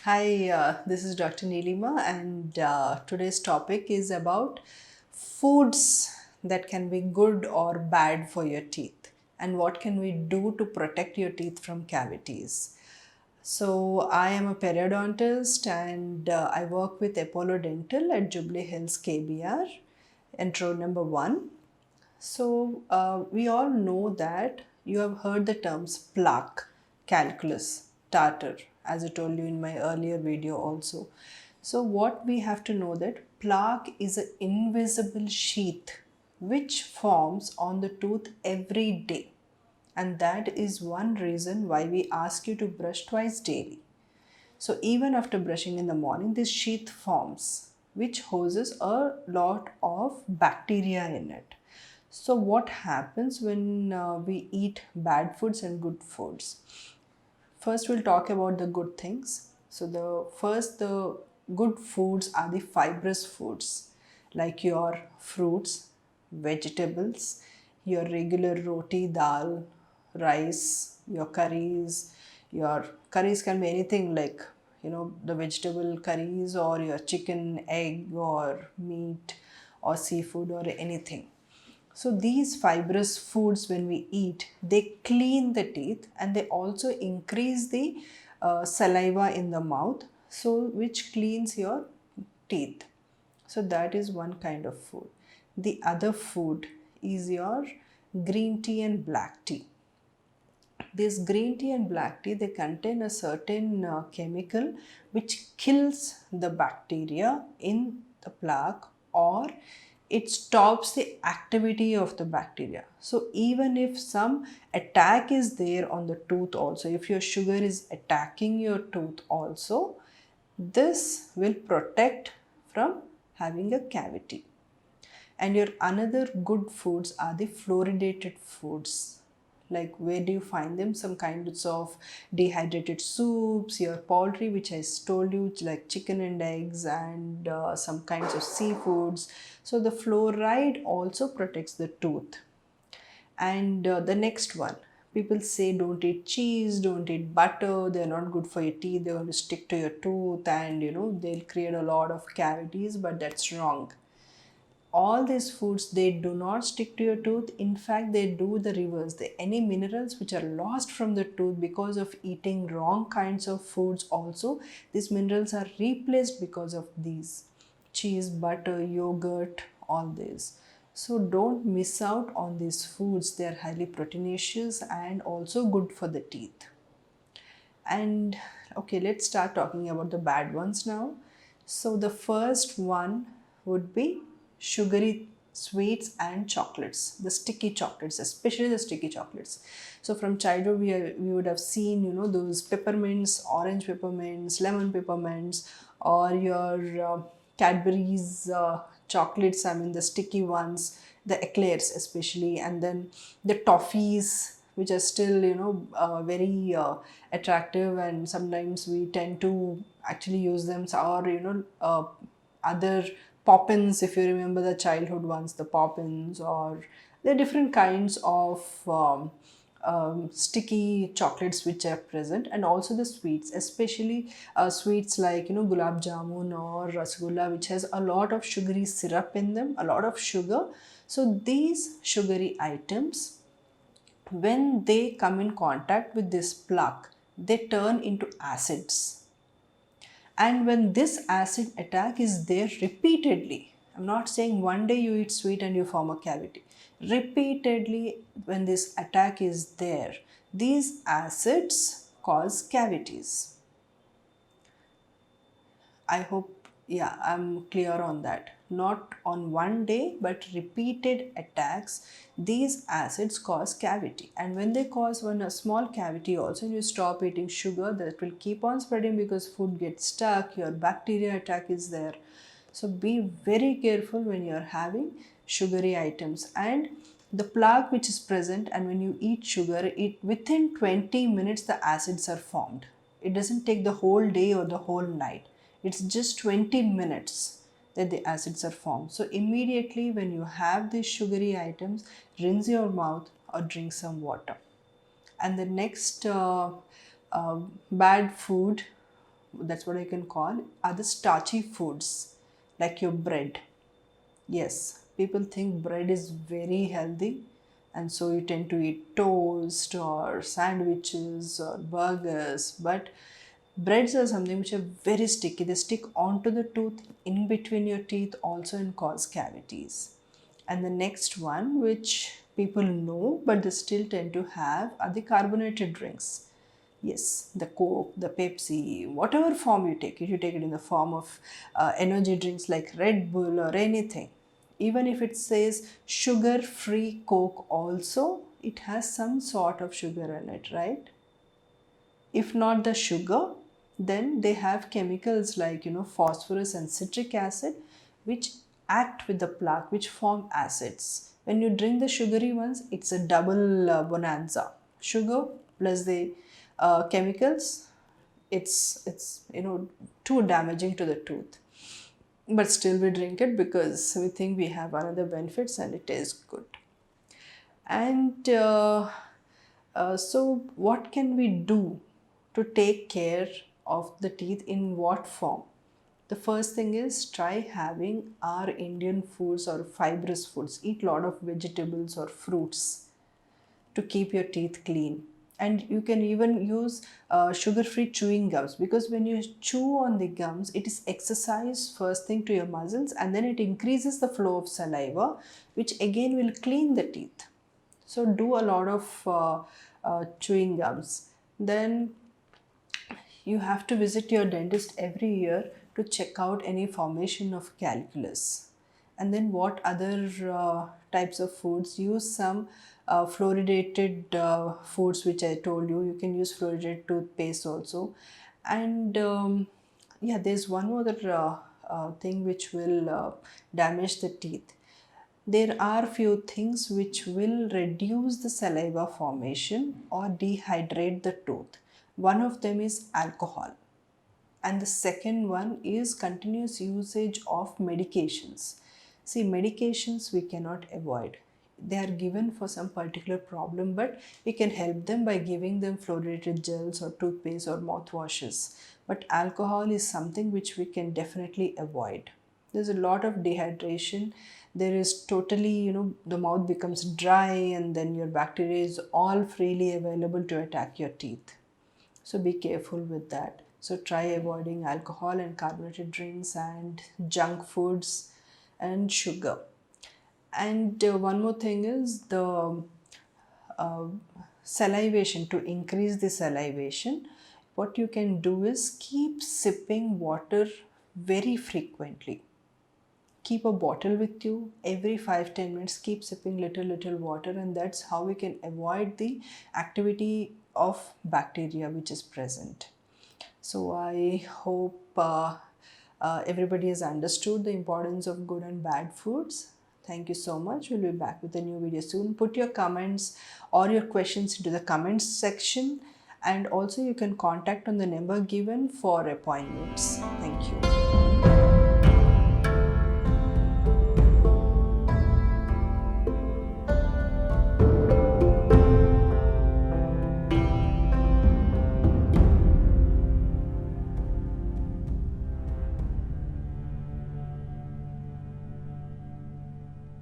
Hi, this is Dr. Neelima, and today's topic is about foods that can be good or bad for your teeth, and what can we do to protect your teeth from cavities. So, I am a periodontist and I work with Apollo Dental at Jubilee Hills KBR, intro number one. So, we all know that you have heard the terms plaque, calculus, tartar, as I told you in my earlier video also. So, what we have to know that plaque is an invisible sheath which forms on the tooth every day. And that is one reason why we ask you to brush twice daily. So even after brushing in the morning, this sheath forms, which houses a lot of bacteria in it. So what happens when we eat bad foods and good foods? First, we'll talk about the good things. So the good foods are the fibrous foods, like your fruits, vegetables, your regular roti, dal, rice, your curries can be anything like the vegetable curries or your chicken, egg, or meat, or seafood, or anything. So these fibrous foods, when we eat, they clean the teeth and they also increase the saliva in the mouth, so which cleans your teeth. So that is one kind of food. The other food is your green tea and black tea. This green tea and black tea, they contain a certain chemical which kills the bacteria in the plaque, or it stops the activity of the bacteria. So even if some attack is there on the tooth also, if your sugar is attacking your tooth also, this will protect from having a cavity. And your another good foods are the fluoridated foods. Like, where do you find them? Some kinds of dehydrated soups, your poultry, which I told you, like chicken and eggs, and some kinds of seafoods. So the fluoride also protects the tooth. And the next one, people say don't eat cheese, don't eat butter, they're not good for your teeth, they're going to stick to your tooth, and they'll create a lot of cavities, but that's wrong. All these foods, they do not stick to your tooth. In fact, they do the reverse. Any minerals which are lost from the tooth because of eating wrong kinds of foods, also these minerals are replaced because of these cheese, butter, yogurt, all this. So don't miss out on these foods. They are highly proteinaceous and also good for the teeth. And okay, let's start talking about the bad ones now. So the first one would be sugary sweets and chocolates, the sticky chocolates, especially the sticky chocolates. So from childhood, we would have seen, those peppermints, orange peppermints, lemon peppermints, or your Cadbury's chocolates, I mean the sticky ones, the eclairs especially, and then the toffees, which are still very attractive, and sometimes we tend to actually use them, or other poppins, if you remember the childhood ones, the poppins, or there are different kinds of sticky chocolates which are present, and also the sweets, especially sweets like gulab jamun or rasgulla, which has a lot of sugary syrup in them, a lot of sugar. So these sugary items, when they come in contact with this plaque, they turn into acids. And when this acid attack is there repeatedly, I'm not saying one day you eat sweet and you form a cavity. Repeatedly, when this attack is there, these acids cause cavities. I hope, yeah, I'm clear on that. Not on one day, but repeated attacks, these acids cause cavity. And when they cause one a small cavity also, and you stop eating sugar, that will keep on spreading because food gets stuck, your bacteria attack is there. So be very careful when you're having sugary items. And the plaque which is present, and when you eat sugar, within 20 minutes the acids are formed. It doesn't take the whole day or the whole night. It's just 20 minutes that the acids are formed. So immediately when you have these sugary items, rinse your mouth or drink some water. And the next bad food that's what I can call, are the starchy foods like your bread. Yes, people think bread is very healthy, and so you tend to eat toast or sandwiches or burgers. But breads are something which are very sticky. They stick onto the tooth, in between your teeth also, and cause cavities. And the next one, which people know but they still tend to have, are the carbonated drinks. Yes, the Coke, the Pepsi, whatever form you take it, you take it in the form of energy drinks like Red Bull or anything. Even if it says sugar free Coke, also, it has some sort of sugar in it, right? If not the sugar, then they have chemicals like, phosphorus and citric acid, which act with the plaque, which form acids. When you drink the sugary ones, it's a double bonanza. Sugar plus the chemicals, it's too damaging to the tooth. But still we drink it because we think we have another benefits and it is good. And so what can we do to take care of the teeth, in what form? The first thing is, try having our Indian foods or fibrous foods. Eat a lot of vegetables or fruits to keep your teeth clean. And you can even use sugar-free chewing gums, because when you chew on the gums, it is exercise first thing to your muscles, and then it increases the flow of saliva, which again will clean the teeth. So do a lot of chewing gums. Then you have to visit your dentist every year to check out any formation of calculus. And then what other types of foods? Use some fluoridated foods, which I told you. You can use fluoridated toothpaste also. And yeah, there's one other thing which will damage the teeth. There are few things which will reduce the saliva formation or dehydrate the tooth. One of them is alcohol, and the second one is continuous usage of medications. See, medications we cannot avoid. They are given for some particular problem, but we can help them by giving them fluoridated gels or toothpaste or mouthwashes. But alcohol is something which we can definitely avoid. There's a lot of dehydration. There is totally, the mouth becomes dry, and then your bacteria is all freely available to attack your teeth. So be careful with that. So try avoiding alcohol and carbonated drinks and junk foods and sugar. And one more thing is the uh, salivation. To increase the salivation, what you can do is keep sipping water very frequently. Keep a bottle with you every 5-10 minutes. Keep sipping little water, and that's how we can avoid the activity of bacteria which is present. So I hope everybody has understood the importance of good and bad foods. Thank you so much. We'll be back with a new video soon. Put your comments or your questions into the comments section, and also you can contact on the number given for appointments. Thank you.